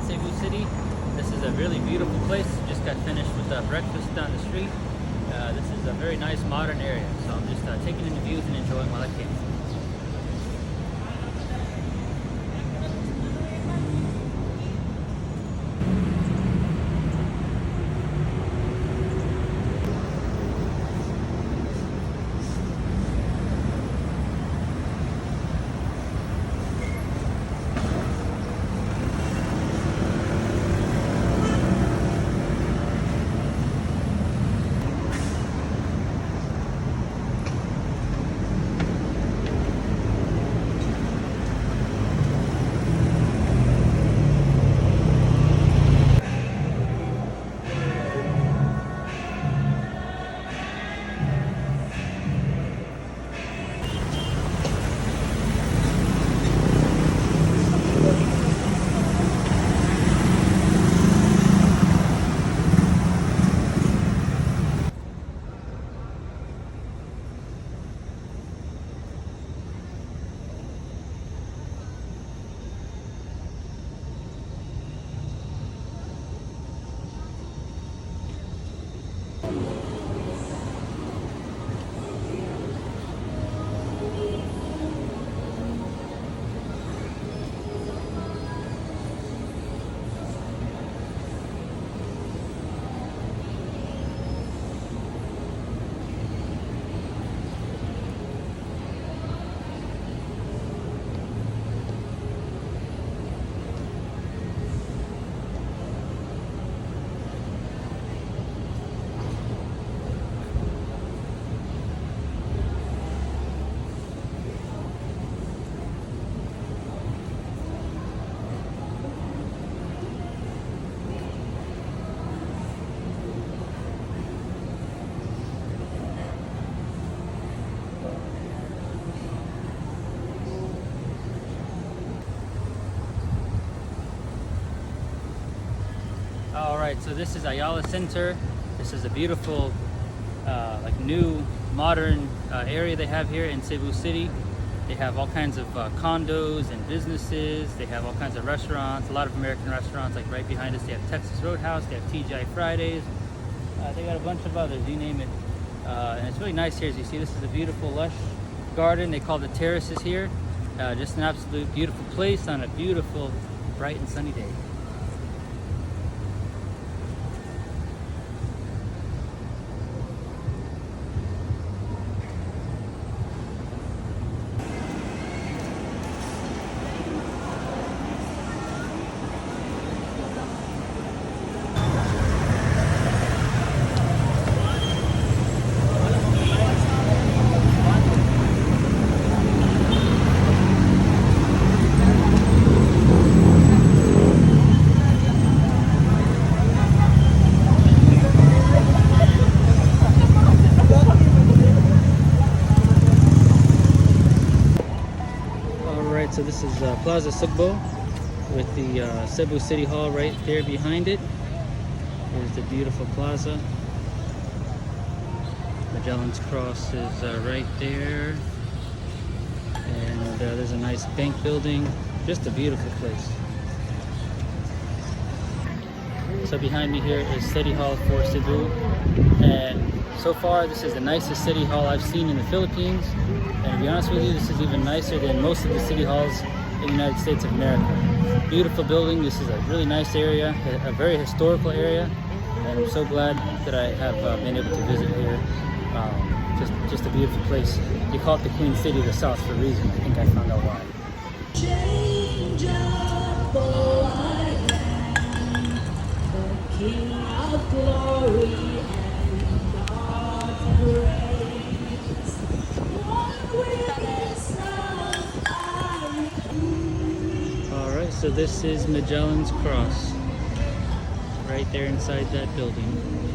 Cebu City. This is a really beautiful place. Just got finished with breakfast down the street. This is a very nice modern area, so I'm just taking in the views and enjoying while I can. Alright, so this is Ayala Center. This is a beautiful, like new, modern area they have here in Cebu City. They have all kinds of condos and businesses. They have all kinds of restaurants, a lot of American restaurants. Like right behind us, they have Texas Roadhouse, they have TGI Fridays. They got a bunch of others, you name it. And it's really nice here. As you see, this is a beautiful, lush garden. They call the terraces here. Just an absolute beautiful place on a beautiful, bright and sunny day. So this is Plaza Cebu with the Cebu City Hall right there behind it. Here's the beautiful plaza. Magellan's Cross is right there. And there's a nice bank building. Just a beautiful place. So behind me here is City Hall for Cebu. And so far this is the nicest City Hall I've seen in the Philippines. And to be honest with you, this is even nicer than most of the city halls in the United States of America. Beautiful building. This is a really nice area, a very historical area, and I'm so glad that I have been able to visit here. Just a beautiful place. They call it the Queen City of the South for a reason. I think I found out why. Change of the land, the King of Glory and God's grace. So this is Magellan's Cross, right there inside that building.